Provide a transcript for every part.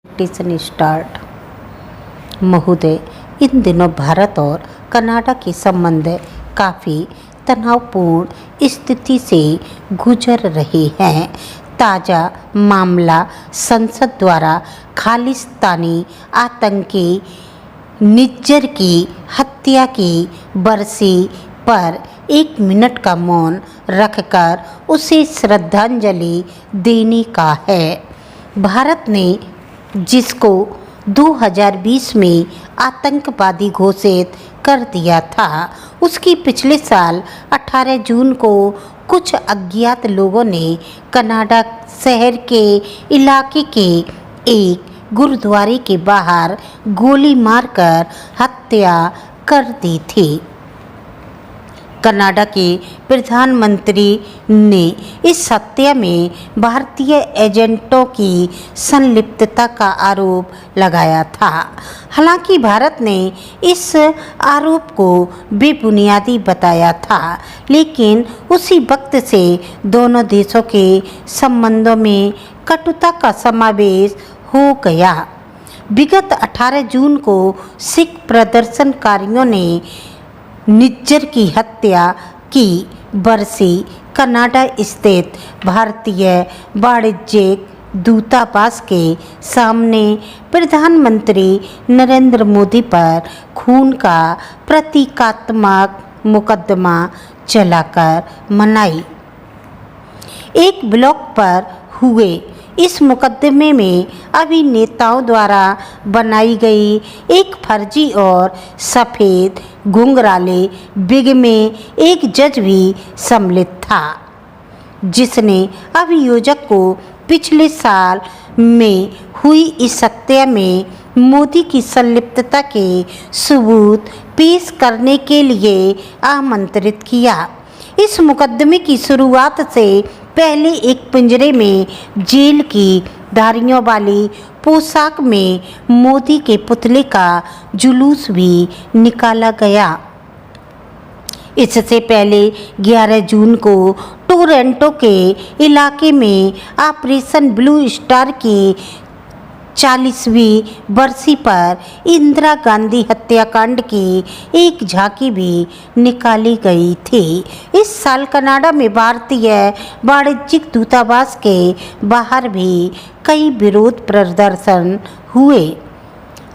Dictation start. महोदय, इन दिनों भारत और कनाडा के संबंध काफ़ी तनावपूर्ण स्थिति से गुजर रहे हैं। ताज़ा मामला संसद द्वारा खालिस्तानी आतंकी निज्जर की हत्या की बरसी पर 1 मिनट का मौन रखकर उसे श्रद्धांजलि देने का है। भारत ने जिसको 2020 में आतंकवादी घोषित कर दिया था, उसकी पिछले साल 18 जून को कुछ अज्ञात लोगों ने कनाडा शहर के इलाके के एक गुरुद्वारे के बाहर गोली मारकर हत्या कर दी थी। कनाडा के प्रधानमंत्री ने इस हत्या में भारतीय एजेंटों की संलिप्तता का आरोप लगाया था। हालांकि भारत ने इस आरोप को बेबुनियादी बताया था, लेकिन उसी वक्त से दोनों देशों के संबंधों में कटुता का समावेश हो गया। विगत 18 जून को सिख प्रदर्शनकारियों ने निज्जर की हत्या की बरसी कनाडा स्थित भारतीय वाणिज्यिक दूतावास के सामने प्रधानमंत्री नरेंद्र मोदी पर खून का प्रतीकात्मक मुकदमा चलाकर मनाई। एक ब्लॉग पर हुए इस मुकदमे में अभिनेताओं द्वारा बनाई गई एक फर्जी और सफ़ेद घुंघराले विग में एक जज भी सम्मिलित था, जिसने अभियोजक को पिछले साल में हुई इस हत्या में मोदी की संलिप्तता के सबूत पेश करने के लिए आमंत्रित किया। इस मुकदमे की शुरुआत से पहले एक पिंजरे में जेल की धारियों वाली पोशाक में मोदी के पुतले का जुलूस भी निकाला गया। इससे पहले 11 जून को टोरंटो के इलाके में ऑपरेशन ब्लू स्टार की 40वीं बरसी पर इंदिरा गांधी हत्याकांड की एक झांकी भी निकाली गई थी। इस साल कनाडा में भारतीय वाणिज्यिक दूतावास के बाहर भी कई विरोध प्रदर्शन हुए,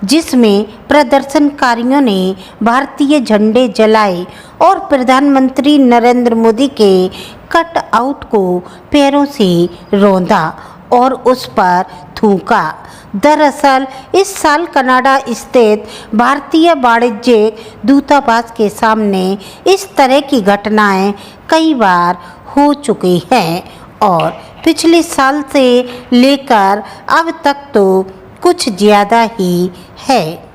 जिसमें प्रदर्शनकारियों ने भारतीय झंडे जलाए और प्रधानमंत्री नरेंद्र मोदी के कट आउट को पैरों से रौंदा और उस पर थूका। दरअसल इस साल कनाडा स्थित भारतीय वाणिज्यिक दूतावास के सामने इस तरह की घटनाएं कई बार हो चुकी हैं और पिछले साल से लेकर अब तक तो कुछ ज़्यादा ही है।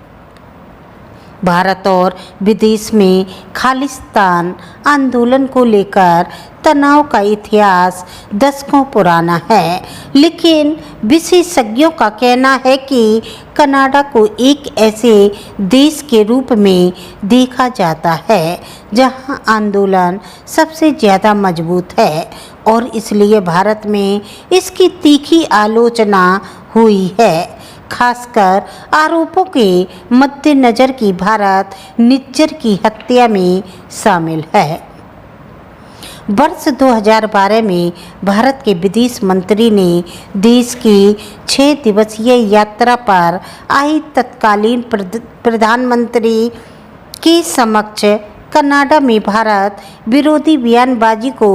भारत और विदेश में खालिस्तान आंदोलन को लेकर तनाव का इतिहास दशकों पुराना है, लेकिन विशेषज्ञों का कहना है कि कनाडा को एक ऐसे देश के रूप में देखा जाता है जहां आंदोलन सबसे ज़्यादा मजबूत है और इसलिए भारत में इसकी तीखी आलोचना हुई है, खासकर आरोपों के मद्देनज़र कि भारत निज्जर की हत्या में शामिल है। वर्ष 2012 में भारत के विदेश मंत्री ने देश की 6 दिवसीय यात्रा पर आई तत्कालीन प्रधानमंत्री के समक्ष कनाडा में भारत विरोधी बयानबाजी को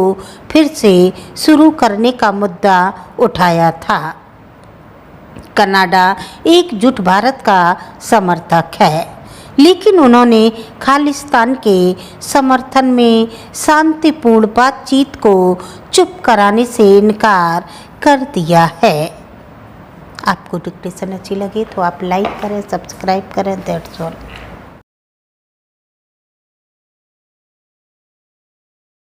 फिर से शुरू करने का मुद्दा उठाया था। कनाडा एकजुट भारत का समर्थक है, लेकिन उन्होंने खालिस्तान के समर्थन में शांतिपूर्ण बातचीत को चुप कराने से इनकार कर दिया है। आपको डिक्टेशन अच्छी लगे तो आप लाइक करें, सब्सक्राइब करें। That's all.